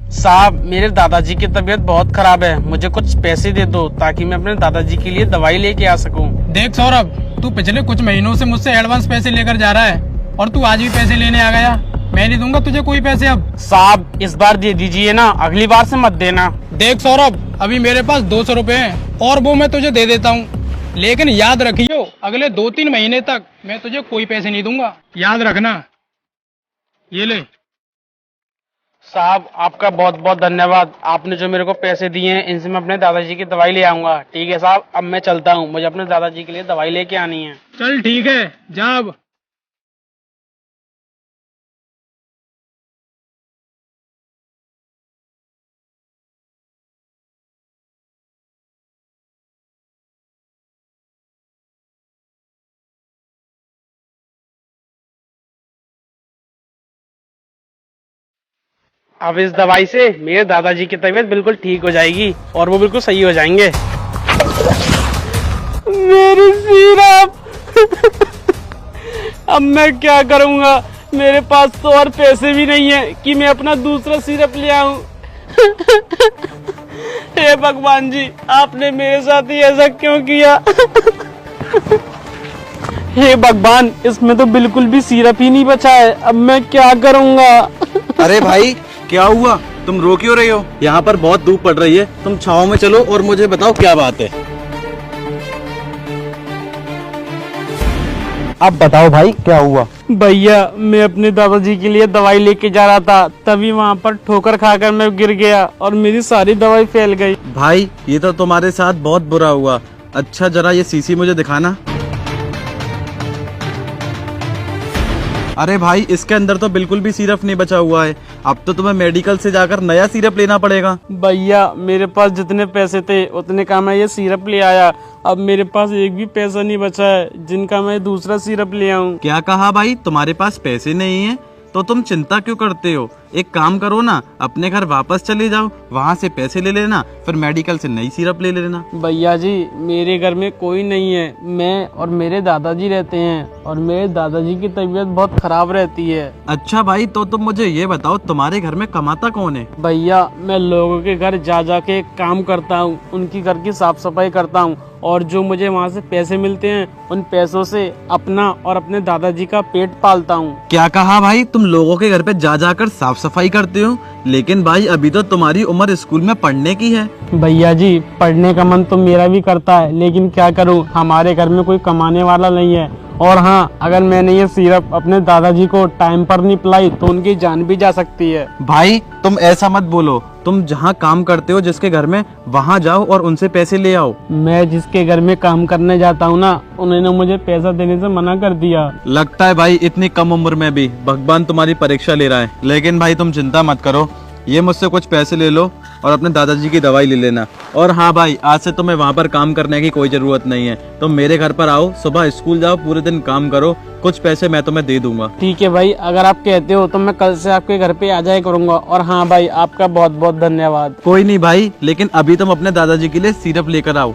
साहब, मेरे दादाजी की तबीयत बहुत खराब है, मुझे कुछ पैसे दे दो ताकि मैं अपने दादाजी के लिए दवाई लेके आ सकूं। देख सौरभ, तू पिछले कुछ महीनों से मुझसे एडवांस पैसे लेकर जा रहा है और तू आज भी पैसे लेने आ गया। मैं नहीं दूंगा तुझे कोई पैसे अब। साहब, इस बार दे दीजिए ना, अगली बार से मत देना। देख सौरभ, अभी मेरे पास 200 रुपए हैं और वो मैं तुझे दे देता हूँ, लेकिन याद रखियो अगले 2-3 महीने तक मैं तुझे कोई पैसे नहीं दूंगा, याद रखना। ये ले। साहब, आपका बहुत बहुत धन्यवाद। आपने जो मेरे को पैसे दिए हैं, इनसे मैं अपने दादाजी की दवाई ले आऊंगा। ठीक है साहब, अब मैं चलता हूँ, मुझे अपने दादाजी के लिए दवाई लेके आनी है। चल ठीक है, जा अब। अब इस दवाई से मेरे दादाजी की तबीयत बिल्कुल ठीक हो जाएगी और वो बिल्कुल सही हो जाएंगे। मेरी सिरप। अब मैं क्या करूंगा, मेरे पास तो और पैसे भी नहीं है कि मैं अपना दूसरा सिरप ले आऊं। हे भगवान जी, आपने मेरे साथ ही ऐसा क्यों किया? हे भगवान, इसमें तो बिल्कुल भी सिरप ही नहीं बचा है, अब मैं क्या करूंगा? अरे भाई, क्या हुआ? तुम रो क्यों रहे हो? यहाँ पर बहुत धूप पड़ रही है, तुम छांव में चलो और मुझे बताओ क्या बात है। अब बताओ भाई, क्या हुआ? भैया, मैं अपने दादाजी के लिए दवाई लेके जा रहा था, तभी वहाँ पर ठोकर खाकर मैं गिर गया और मेरी सारी दवाई फैल गई। भाई, ये तो तुम्हारे साथ बहुत बुरा हुआ। अच्छा, जरा ये शीशी मुझे दिखाना। अरे भाई, इसके अंदर तो बिल्कुल भी सिरप नहीं बचा हुआ है। अब तो तुम्हें मेडिकल से जाकर नया सिरप लेना पड़ेगा। भैया, मेरे पास जितने पैसे थे उतने का मैं ये सिरप ले आया, अब मेरे पास एक भी पैसा नहीं बचा है जिनका मैं दूसरा सिरप ले आऊं। क्या कहा भाई? तुम्हारे पास पैसे नहीं है? तो तुम चिंता क्यों करते हो? एक काम करो ना, अपने घर वापस चले जाओ, वहाँ से पैसे ले लेना, फिर मेडिकल से नई सिरप ले लेना। भैया जी, मेरे घर में कोई नहीं है, मैं और मेरे दादाजी रहते हैं और मेरे दादाजी की तबीयत बहुत खराब रहती है। अच्छा भाई, तो तुम मुझे ये बताओ, तुम्हारे घर में कमाता कौन है? भैया, मैं लोगों के घर जा जा के काम करता हूँ, उनकी घर की साफ सफाई करता हूँ और जो मुझे वहाँ से पैसे मिलते हैं उन पैसों से अपना और अपने दादाजी का पेट पालता हूँ। क्या कहा भाई? तुम लोगों के घर पे जा जाकर साफ सफाई करते हो? लेकिन भाई, अभी तो तुम्हारी उम्र स्कूल में पढ़ने की है। भैया जी, पढ़ने का मन तो मेरा भी करता है, लेकिन क्या करूँ, हमारे घर में कोई कमाने वाला नहीं है। और हाँ, अगर मैंने ये सिरप अपने दादाजी को टाइम पर नहीं पिलाई तो उनकी जान भी जा सकती है। भाई, तुम ऐसा मत बोलो। तुम जहाँ काम करते हो जिसके घर में, वहाँ जाओ और उनसे पैसे ले आओ। मैं जिसके घर में काम करने जाता हूँ ना, उन्होंने मुझे पैसा देने से मना कर दिया। लगता है भाई, इतनी कम उम्र में भी भगवान तुम्हारी परीक्षा ले रहा है। लेकिन भाई, तुम चिंता मत करो, ये मुझसे कुछ पैसे ले लो और अपने दादाजी की दवाई ले लेना। और हाँ भाई, आज से तुम्हें वहाँ पर काम करने की कोई जरूरत नहीं है। तुम मेरे घर पर आओ, सुबह स्कूल जाओ, पूरे दिन काम करो, कुछ पैसे मैं तुम्हें दे दूंगा। ठीक है भाई, अगर आप कहते हो तो मैं कल से आपके घर पे आ जाया करूंगा। और हाँ भाई, आपका बहुत बहुत धन्यवाद। कोई नहीं भाई, लेकिन अभी तुम अपने दादाजी के लिए सिरप लेकर आओ।